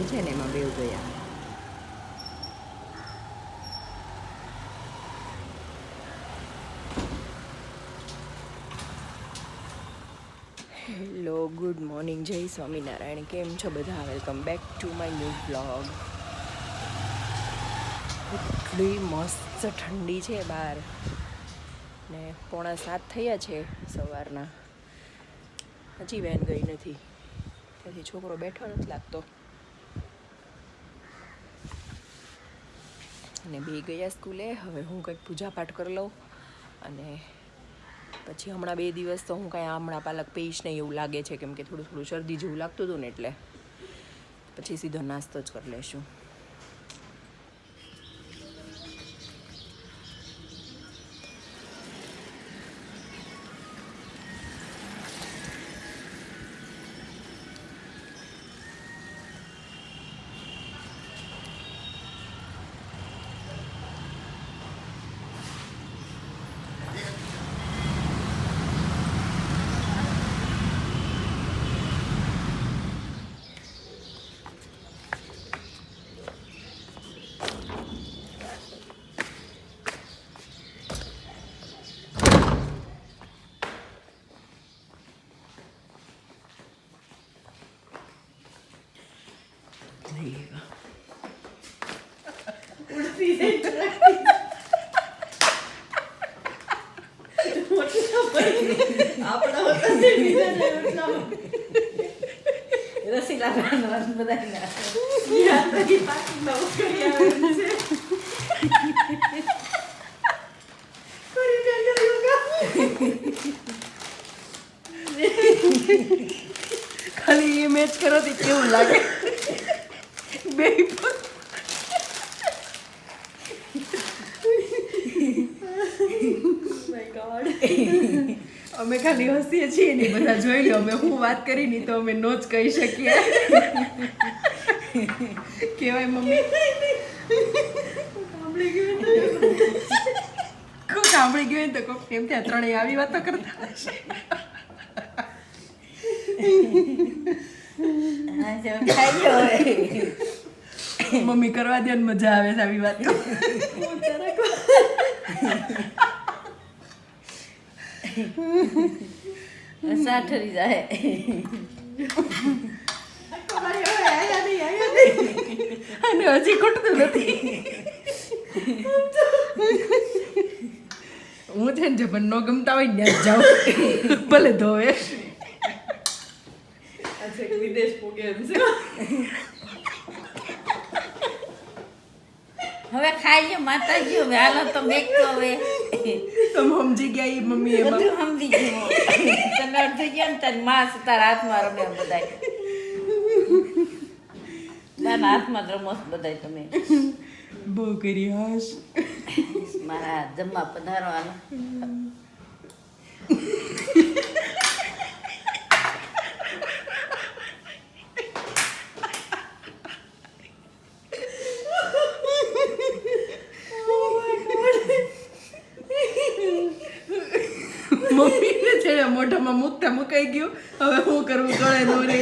Meeting છે ને એમાં બેવ ગયા. હેલો, ગુડ મોર્નિંગ, જય સ્વામિનારાયણ. કેમ છો બધા? Welcome back to my new blog. એટલી મસ્ત ઠંડી છે બહાર ને 6:45 થયા છે સવારના. હજી વેન ગઈ નથી, તેથી છોકરો બેઠો નથી લાગતો. અને બે ગયા સ્કૂલે. હવે હું કંઈક પૂજાપાઠ કરી લઉં અને પછી હમણાં 2 દિવસ તો હું કાંઈ હમણાં પાલક પીશ નહીં એવું લાગે છે, કેમ કે થોડું શરદી જેવું લાગતું હતું ને, એટલે પછી સીધો નાસ્તો જ કરી લઈશું. ખાલી ઇમેજ કરો તો કેવું લાગે બે અમે ખાલી હસીએ છીએ ને બધા જોઈ લો. અમે હું વાત કરી ની તો અમે નો જ કહી શકીએ. કેવાય મમ્મી સાંભળી ગયું તો કોક કેમ ત્યાં ત્રણેય આવી વાતો કરતા હશે. મમ્મી કરવા દે ને મજા આવે છે આવી વાત. સાઠરી જાય અને હજી ખૂટતું નથી. હું છે ને જે પણ ન ગમતા હોય ને જાઉં ભલે ધોવે. વિદેશ પ્રોગ્રામ છે. હવે ખાઈ લો માતાજી. હવે હાલો તો બેક તો હવે તમે સમજી ગયા એ મમ્મી એમાં બધું સમજી ગયું. તમે અડધી ગયા ને તારી માં તારા હાથમાં રમે બધાય. તારા હાથમાં જ રમો બધાય તમે. બહુ કરી હાશ. મારા જમવા પધારવાનો. મમ્મીને છે ને મોઢામાં મૂકતા મુકાઈ ગયું. હવે શું કરવું ગળે નો રે.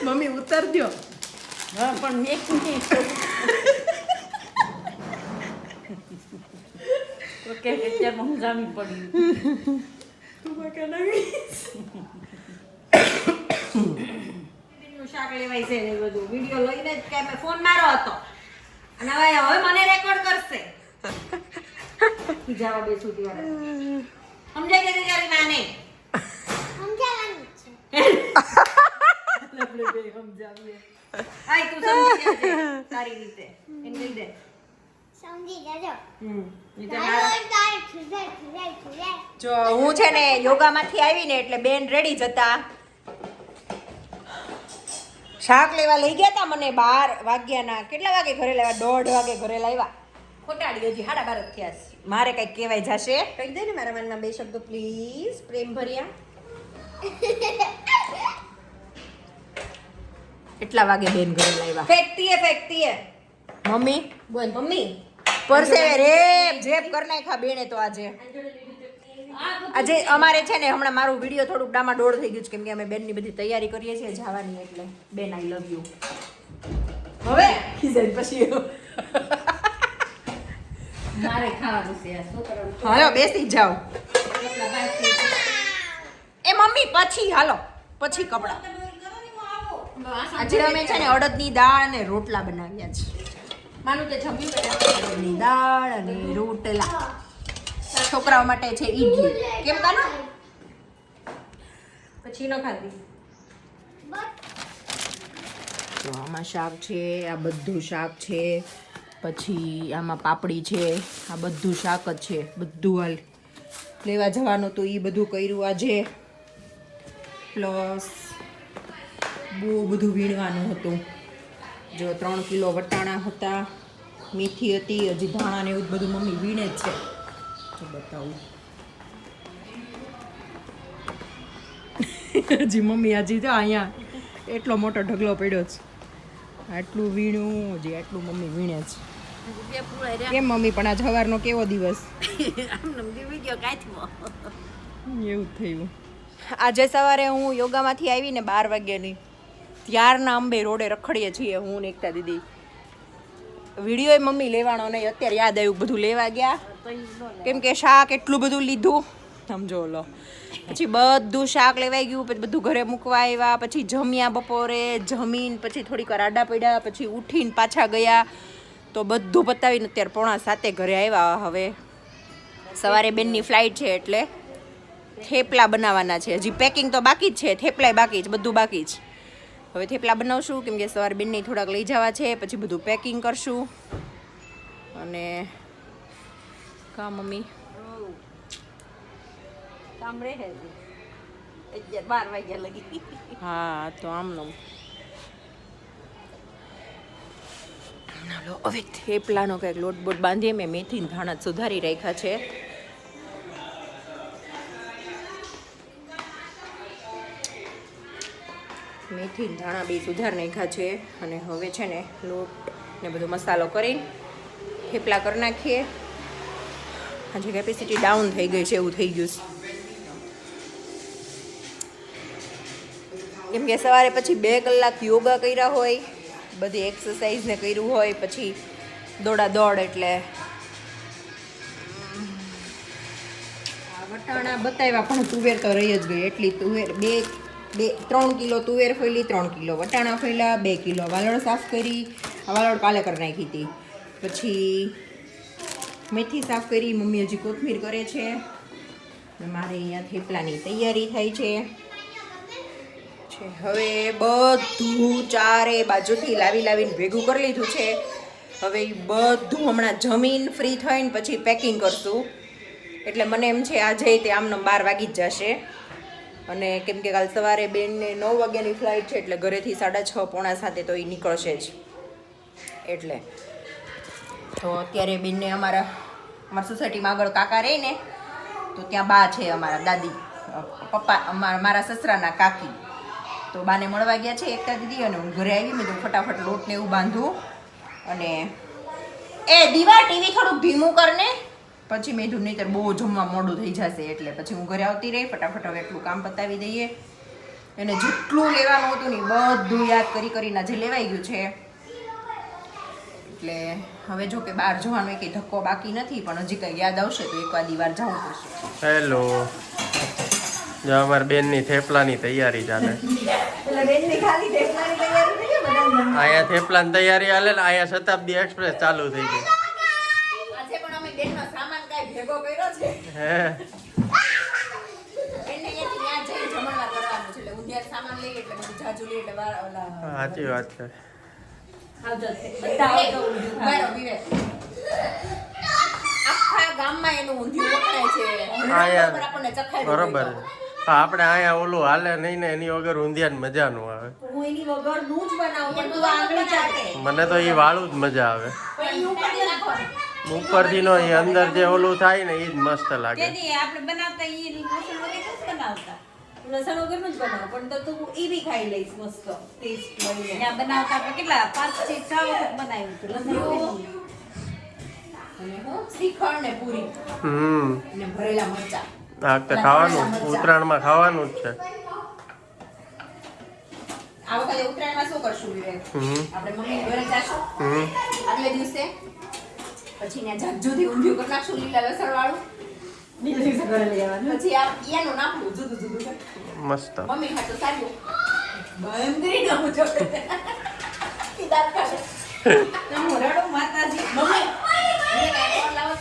મમ્મી ઉતાર દો. હા પણ એક નહીં. ઓકે અત્યારે હું જામી પડી. શાક લેવાય છે ને બધું વિડીયો લઈને જ કે ફોન મારો હતો અને હવે મને રેકોર્ડ કરશે. જવા બે સુધી વાળા સમજાય કે તારી માને સમજાવવાનું છે. આપણે બે સમજાવીએ. આય તું સમજી જજે તારી રીતે એને કહી દે સમજી જજો. જો હું છે ને યોગામાંથી આવીને એટલે બેન રેડી જતા શાક લેવા લઈ ગયા હતા. મને 12 વાગ્યાના કેટલા વાગે ઘરે લાવ્યા? 1:30 વાગે ઘરે લાવ્યા. ખોટાડી હજી 12:30 થયા. મારે કઈ કહેવાય જશે કહી દે ને મારા મનમાં 2 શબ્દો પ્લીઝ, પ્રેમ ભર્યા. એટલા વાગે બેન ઘરે લાવ્યા. ફેંકતી હે મમ્મી. બોલ મમ્મી પરસે રેપ જેપ કર નાખ્યા બેને તો આજે. આજે અમારે છે ને હમણાં મારું વિડીયો થોડુંક ડામાડોળ થઈ ગયું છે કેમ કે અમે બેનની બધી તૈયારી કરીએ છીએ જવાની એટલે બેન આઈ લવ યુ હવે ખીજાય પછી મારે ખાવાનું છે શું કરવાનું હાલો બેસી જાઓ એ મમ્મી પછી હાલો પછી કપડા આજે અમે છે ને અડદની દાળ અને રોટલા બનાવ્યા છે માનું તે જમ્યું અડદની દાળ અને રોટલા છોકરાઓ માટે છે ઈડલી કેમ કાનો પછી ન ખાધી તો આમાં શાક છે આ બધું શાક છે પછી આમાં પાપડી છે આ બધું શાક જ છે બધું હાલ લેવા જવાનું તો એ બધું કર્યું આજે પ્લસ બહુ બધું વીણવાનું હતું જો 3 કિલો વટાણા હતા મેથી હતી હજી ધાણા ને એવું બધું મમ્મી વીણે જ છે જો બતાવું હજી મમ્મી હજી તો અહીંયા એટલો મોટો ઢગલો પડ્યો છે આટલું વીણ્યું હજી આટલું મમ્મી વીણે છે કેમ મમ્મી પણ આજ સવારનો કેવો દિવસ એવું થયું આજે સવારે હું યોગામાંથી આવીને 12 વાગ્યાની ત્યારના અંબે રોડે રખડીએ છીએ હું ને એકતા દીદી વિડીયો મમ્મી લેવાનો નહીં અત્યારે યાદ આવ્યું બધું લેવા ગયા કેમ કે શાક એટલું બધું લીધું સમજો લો પછી બધું શાક લેવાઈ ગયું પછી બધું ઘરે મૂકવા આવ્યા પછી જમ્યા બપોરે જમીન પછી થોડીક વાર આડા પડ્યા પછી ઉઠીને પાછા ગયા તો બધું પતાવીને અત્યારે 6:45 ઘરે આવ્યા હવે સવારે બેનની ફ્લાઇટ છે એટલે થેપલા બનાવવાના છે હજી પેકિંગ તો બાકી જ છે થેપલાય બાકી જ બધું બાકી જ હવે થેપલા બનાવશું કેમ કે સવારે બેનને થોડાક લઈ જવા છે પછી બધું પેકિંગ કરશું અને કા મમ્મી સાંભળે હે 12 વાગ્યા લગી હા તો આમનો હાલો હવે થેપલાનો કંઈક લોટ બોટ બાંધીએ મેં મેથી ધાણા સુધારી રાખ્યા છે મેથી ધાણા બી સુધાર નાખ્યા છે અને હવે છે ને લોટ ને બધો મસાલો કરીને થેપલા કરી નાખીએ આજે કેપેસિટી ડાઉન થઈ ગઈ છે એવું થઈ ગયું છે કેમ કે સવારે પછી 2 કલાક યોગા કર્યા હોય બધી એક્સરસાઇઝ ને કર્યું હોય પછી દોડ એટલે વટાણા બતાવ્યા પણ તુવેર તો રહી જ ગઈ એટલી તુવેર 3 કિલો તુવેર ફોલી 3 કિલો વટાણા ફોલ્યા 2 કિલો વાલોળ સાફ કરી આ વાલોળ કાલે કરી નાખી હતી પછી મેથી સાફ કરી મમ્મી હજી કોથમીર કરે છે મારે અહીંયા થેપલાની તૈયારી થાય છે હવે બધું ચારે બાજુથી લાવીને ભેગું કરી લીધું છે હવે એ બધું હમણાં જમીન ફ્રી થઈને પછી પેકિંગ કરશું એટલે મને એમ છે આજે તે આમને 12 વાગી જ જશે અને કેમ કે કાલ સવારે બેનને 9 વાગ્યાની ફ્લાઇટ છે એટલે ઘરેથી 6:30 પોણા 7 તો એ નીકળશે જ એટલે તો અત્યારે બેનને અમારા સોસાયટીમાં આગળ કાકા રહે ને તો ત્યાં બા છે અમારા દાદી પપ્પા મારા સસરાના કાકી તો બાને મળવા ગયા છે એકતા દીદી અને હું ઘરે આવી મેં તો ફટાફટ લોટ ને એવું બાંધું અને એ દીવા ટીવી થોડુંક ધીમું કરને પછી મેં કીધું નહીંતર બહુ જમવા મોડું થઈ જશે એટલે પછી હું ઘરે આવતી રહી ફટાફટ હવે એટલું કામ પતાવી દઈએ એને જેટલું લેવાનું હતું ને બધું યાદ કરીને આજે લેવાઈ ગયું છે એટલે હવે જો કે બહાર જવાનો એક ધક્કો બાકી નથી પણ હજી કંઈ યાદ આવશે તો એકવાર વાર જવું પડશે હેલો જો અમાર બેનની થેપલાની તૈયારી ચાલે અહીંયા થેપલાની તૈયારી હાલે ને અહીંયા શતાબ્દી એક્સપ્રેસ ચાલુ થઈ ગઈ આજે પણ અમે બેનનો સામાન કાંઈ ભેગો કર્યો છે હે બેનને અહીંયાથી ત્યાં જઈને જમણવાર કરવાનું છે એટલે ઊંધિયા સામાન લઈએ એટલે બધું જાજુ લઈએ એટલે સાચી વાત છે આખા ગામમાં એનું ઊંધિયું વખણાય છે આયા આપણને ચખાય બરોબર આપણે અહીંયા ઓલું હાલે નહીં ને એની વગર ઊંધિયાની મજા નું આવે હું એની વગર નું જ બનાવું પણ તું આંગળી ચાટે મને તો એ વાળું જ મજા આવે પણ ઈ ઉપરથી નાખવાનું ઉપરથી નો એ અંદર જે ઓલું થાય ને એ જ મસ્ત લાગે કેદી આપણે બનાવતા ઈ લસણ વગર જ બનાવતા લસણ વગરનું જ બનાવ પણ તો તું ઈ બી ખાઈ લઈશ મસ્ત ટેસ્ટ મળીને ત્યાં બનાવતા આપણે કેટલા 5 થી 6 વખત બનાવ્યું હતું લસણ વગર શ્રીખંડ ને પૂરી ને ભરેલા મરચા આ વખતે ખાવાનું ઉત્તરાયણમાં ખાવાનું જ છે. આ વખતે ઉત્તરાયણમાં શું કરશું વિવેક? હમ આપણે મમ્મી ઘરે જાશું હમ આગલે દિવસે, પછી ત્યાં જાજુથી ઊંધિયું કરી નાખશું લીલા લસણ વાળું, બીજા દિવસે ઘરે લઈ આવવાનું. પછી આ એનું નાખવું જુદું જુદું કરી. મસ્ત. મમ્મી ખાતો સારું બમ કરી નાખું છો દાંત કાઢે. તમે રડો માતાજી. મમ્મી મને કાંઈ કોલ લાવો.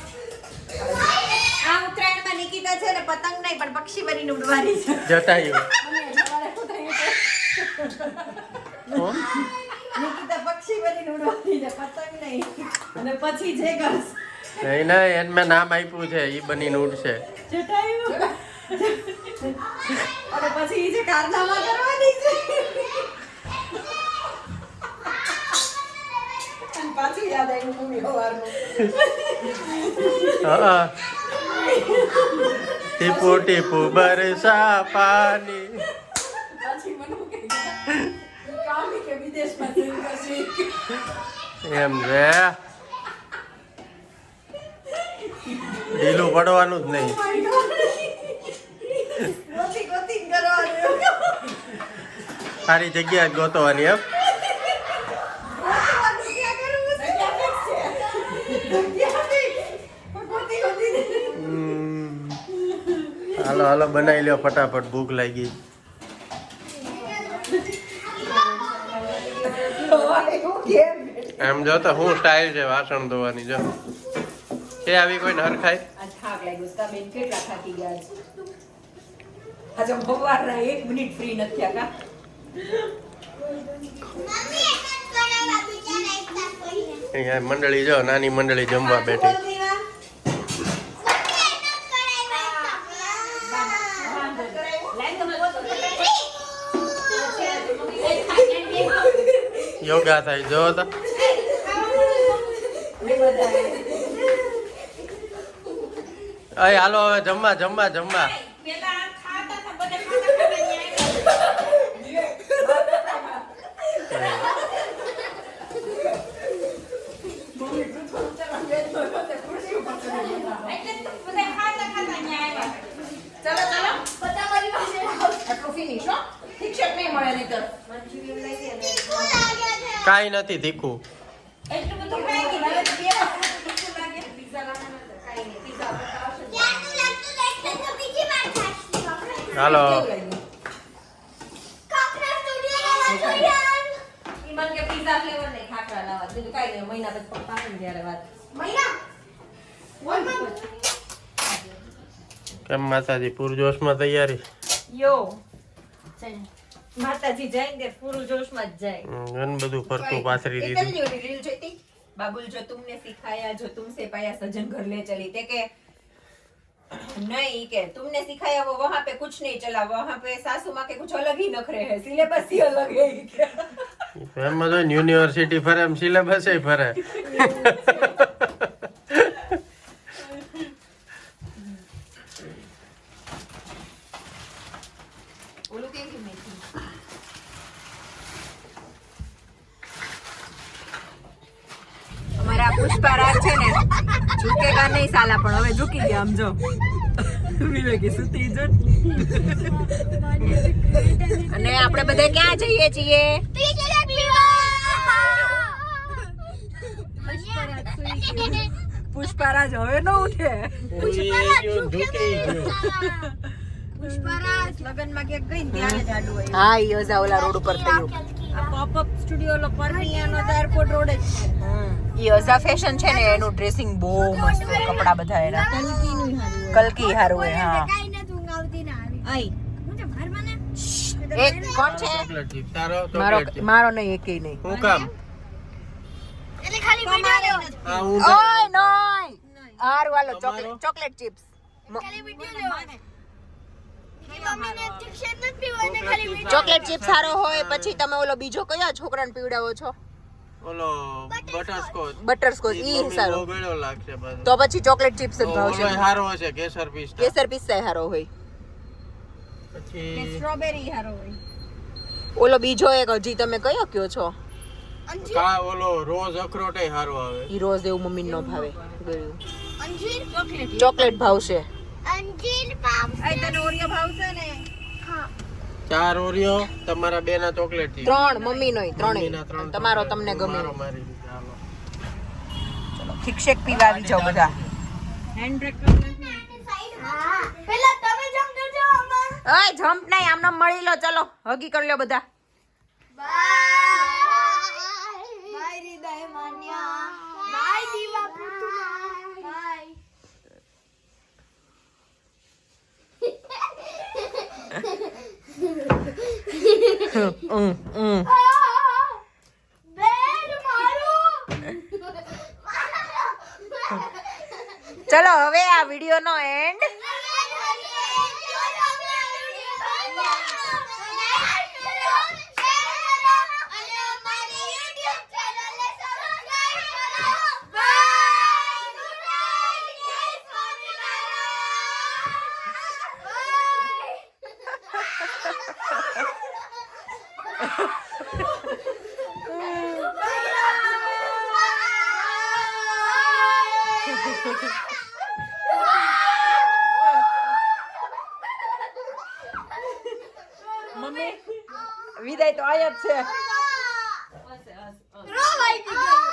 આ ઉત્તરાયણમાં નિકિતા છે ને પતંગ નહીં પણ પક્ષી બનીને ઉડવાની છે. જટાયું. મમ્મી સવારે શું થયું છે? હો? નિકિતા પક્ષી બનીને ઉડવાની છે પતંગ નહીં. અને પછી જે કરશે નહીં નહીં એને મેં નામ આપ્યું છે ઈ બનીને ઉડશે. જટાયું. અને પછી ઈ જે કારનામા કરવાની છે. અને પાછું યાદ આવ્યું મમ્મી સવારનું. હા ટીપુ ટીપુ બરસા પાણી. પાછી મને શું કહે? કામ કે વિદેશમાં જઈને કરશે. એમ છે ઢીલું પડવાનું જ નહીં. ગોતી ગોતી કરવાનું. સારી જગ્યા જ ગોતવાની એમ. ગોતવાનું ક્યાં કરવું છે? ક્યાં નહીં? ગોતી ગોતી. હાલો હાલો બનાવી લ્યો ફટાફટ ભૂખ લાગી. એમ જો તો શું સ્ટાઇલ છે વાસણ ધોવાની જો છે આવી કોઈ હરખાય. આ થાક લાગ્યો છે. બેન કેટલા થાકી ગયા છે? આજે સવારના 1 મિનિટ ફ્રી નથી થયા કા? અહીંયા મંડળી જો નાની મંડળી જમવા બેઠી. યોગા થાય જો તો. અય હાલો હવે જમવા જમવા જમવા. ચાલો ચાલો આટલું ફિનિશ હો. ઠીક છે નહીં મળે નહીતર. કાંઈ નથી તીખું. એટલું બધું ખાઈ ગઈ હવે તો બે તીખું લાગે. પિઝા લાવવાના હતા. કાંઈ નહીં. પિઝા બતાવશે. હાલો ઈ મને કે પિઝા ફ્લેવર નહીં ખાખરા લાવવા. બીજું કાંઈ નહીં. મહિના પછી પપ્પા આવે ને ત્યારે વાત. કેમ માતાજી પૂરજોશમાં તૈયારી? યો માતાજી જાય ને પૂરું જોશમાં જ જાય. ઘણું બધું ફરતું પાથરી ये દીધું. कल रील जो थी बाबुल जो तुमने सिखाया जो तुमसे पाया सजन घर ले चली थे के नहीं के तुमने सिखाया वो वहाँ पे कुछ नहीं चला वहाँ पे सासू माँ के कुछ अलग ही नखरे हैं सिलेबस ही अलग है એમ તો યુનિવર્સિટી ફરે એમ સિલેબસ ફરે. ઓલું કેમ કે મેથી અમારા પુષ્પારાજ છે ને ઝૂકેગા નહીં સાલા પણ હવે ઝૂકી ગયા આમ જો વિવેકી સુતી જો અને આપણે બધા ક્યાં જઈએ છીએ પુષ્પારાજ હવે ન ઉઠે લગનમાં ક્યાંક ગઈ ને ત્યારે જ આડું આવ્યું. હા ઈ ઓઝા ઓલા રોડ ઉપર થયું આ પોપઅપ સ્ટુડિયો લો પરમિયાનો તો એરપોર્ટ રોડ જ છે. ઈ અઝા ફેશન છે ને એનું ડ્રેસિંગ બહુ મસ્ત હોય કપડા બધા એના કલકીનું હારું. કલકી હારું હોય હા આઈ એક કોણ છે ચોકલેટ ચીપ તારો મારો ચોકલેટ ચીપ. મારો નહીં એકેય નહીં શું કામ? આ હું ઓય નોય હારું હાલો chocolate chocolate chips chocolate chips સારો હોય પછી તમે ઓલો બીજો કયા છોકરાને પીવડાવો છો ઓલો બટરસ્કોચ બટરસ્કોચ ઈ સારો બહુ ગળ્યો લાગશે પાછો. તો પછી ચોકલેટ ચિપ્સ જ ઓલો ભાવશે હારો હશે કેસર પિસ્તા. કેસર પિસ્તા હારો હોય પછી સ્ટ્રોબેરી હારો હોય. ઓલો બીજો એક હજી તમે કયો કયો છો કા ઓલો રોઝ અખરોટ હારો આવે. ઈ રોજ એવું મમ્મી નો ભાવે ગળ્યું ચોકલેટ ભાવશે તને ઓરિયો ભાવશે ને? 4 ઓરિયો તમારા બે ના ચોકલેટ થી 3 મમ્મીનોય 3 મમ્મીના 3 તમારો તમને ગમે મારો મારી રીતે હાલો ચલો થિકશેક પીવા આવી જાઓ બધા હેન્ડ બ્રેક કરી ઓય જમ્પ નહીં આમને મળી લો ચલો હગી કરી લો બધા ચલો હવે આ વિડિયો નો એન્ડ મમ્મી વિદાય તો આયા જ છે બસ.